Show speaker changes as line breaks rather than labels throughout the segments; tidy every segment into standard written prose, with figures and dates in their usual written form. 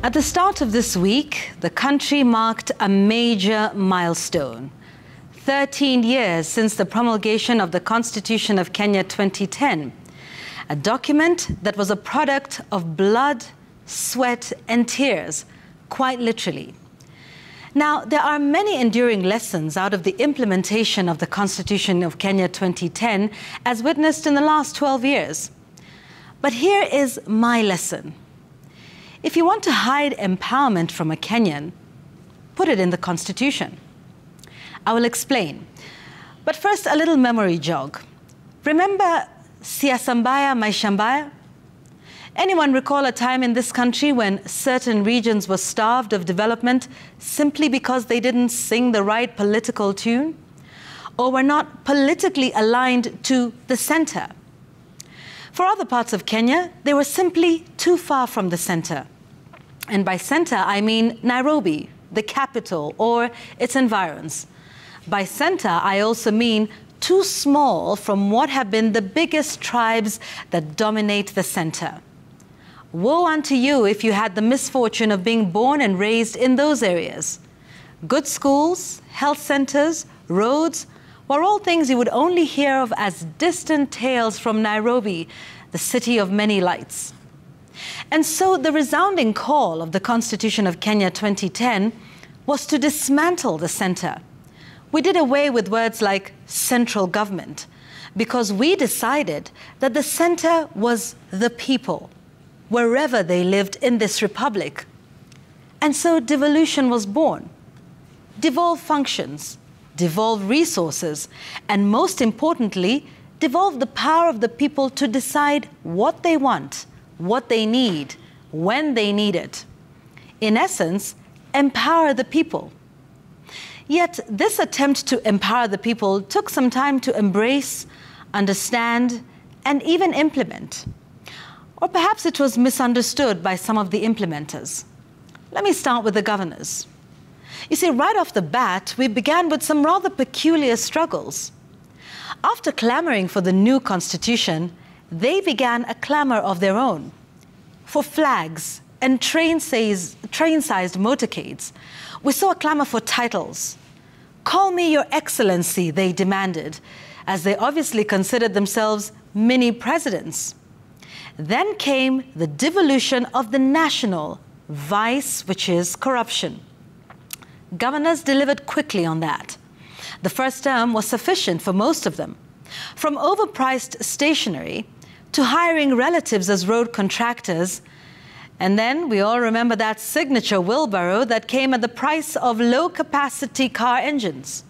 At the start of this week, the country marked a major milestone. 13 years since the promulgation of the Constitution of Kenya 2010, a document that was a product of blood, sweat and tears, quite literally. Now, there are many enduring lessons out of the implementation of the Constitution of Kenya 2010 as witnessed in the last 12 years. But here is my lesson. If you want to hide empowerment from a Kenyan, put it in the Constitution. I will explain. But first, a little memory jog. Remember siasa mbaya, maisha mbaya? Anyone recall a time in this country when certain regions were starved of development simply because they didn't sing the right political tune? Or were not politically aligned to the center? For other parts of Kenya, they were simply too far from the center. And by center, I mean Nairobi, the capital, or its environs. By center, I also mean too small from what have been the biggest tribes that dominate the center. Woe unto you if you had the misfortune of being born and raised in those areas. Good schools, health centers, roads, were all things you would only hear of as distant tales from Nairobi, the city of many lights. And so the resounding call of the Constitution of Kenya 2010 was to dismantle the center. We did away with words like central government because we decided that the center was the people, wherever they lived in this republic. And so devolution was born. Devolve functions, devolve resources, and most importantly, devolve the power of the people to decide what they want, what they need, when they need it. In essence, empower the people. Yet this attempt to empower the people took some time to embrace, understand, and even implement. Or perhaps it was misunderstood by some of the implementers. Let me start with the governors. You see, right off the bat, we began with some rather peculiar struggles. After clamoring for the new constitution, they began a clamor of their own for flags and train-sized motorcades. We saw a clamor for titles. Call me your excellency, they demanded, as they obviously considered themselves mini presidents. Then came the devolution of the national, vice, which is corruption. Governors delivered quickly on that. The first term was sufficient for most of them. From overpriced stationery to hiring relatives as road contractors, and then we all remember that signature wheelbarrow that came at the price of low-capacity car engines.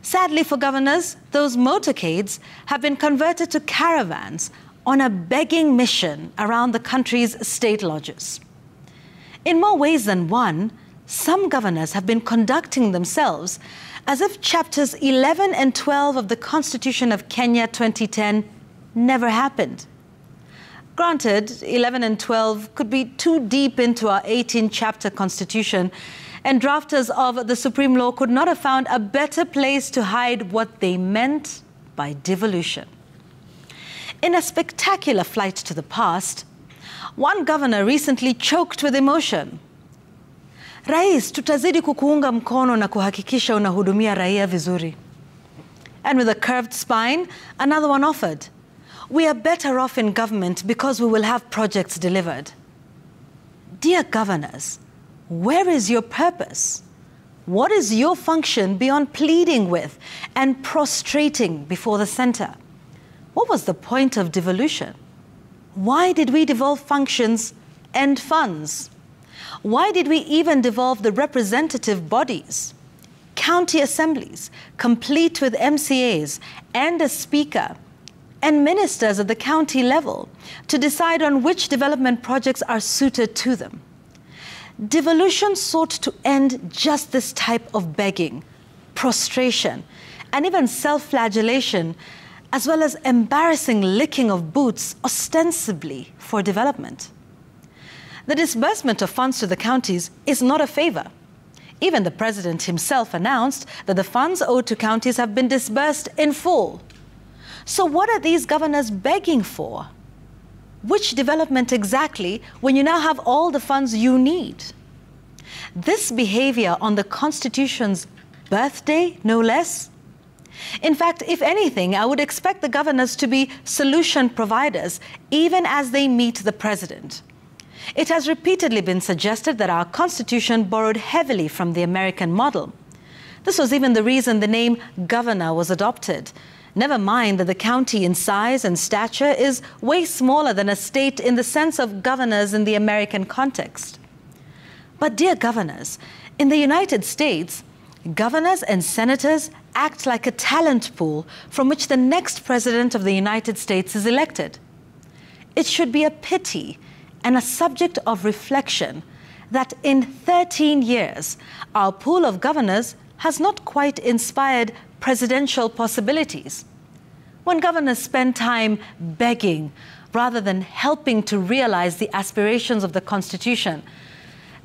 Sadly for governors, those motorcades have been converted to caravans on a begging mission around the country's state lodges. In more ways than one, some governors have been conducting themselves as if chapters 11 and 12 of the Constitution of Kenya 2010 never happened. Granted, 11 and 12 could be too deep into our 18-chapter Constitution, and drafters of the Supreme Law could not have found a better place to hide what they meant by devolution. In a spectacular flight to the past, one governor recently choked with emotion. Rais, tutazidi kukuunga mkono na kuhakikisha unahudumia raia vizuri. And with a curved spine, another one offered. We are better off in government because we will have projects delivered. Dear governors, where is your purpose? What is your function beyond pleading with and prostrating before the center? What was the point of devolution? Why did we devolve functions and funds? Why did we even devolve the representative bodies? County assemblies, complete with MCAs and a speaker, and ministers at the county level to decide on which development projects are suited to them. Devolution sought to end just this type of begging, prostration, and even self-flagellation, as well as embarrassing licking of boots ostensibly for development. The disbursement of funds to the counties is not a favor. Even the president himself announced that the funds owed to counties have been disbursed in full. So what are these governors begging for? Which development exactly, when you now have all the funds you need? This behavior on the Constitution's birthday, no less? In fact, if anything, I would expect the governors to be solution providers, even as they meet the president. It has repeatedly been suggested that our Constitution borrowed heavily from the American model. This was even the reason the name governor was adopted. Never mind that the county in size and stature is way smaller than a state in the sense of governors in the American context. But dear governors, in the United States, governors and senators act like a talent pool from which the next president of the United States is elected. It should be a pity and a subject of reflection that in 13 years, our pool of governors has not quite inspired presidential possibilities. When governors spend time begging rather than helping to realize the aspirations of the Constitution,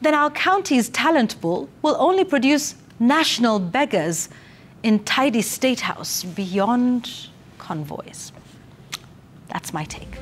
then our county's talent pool will only produce national beggars in tidy state house beyond convoys. That's my take.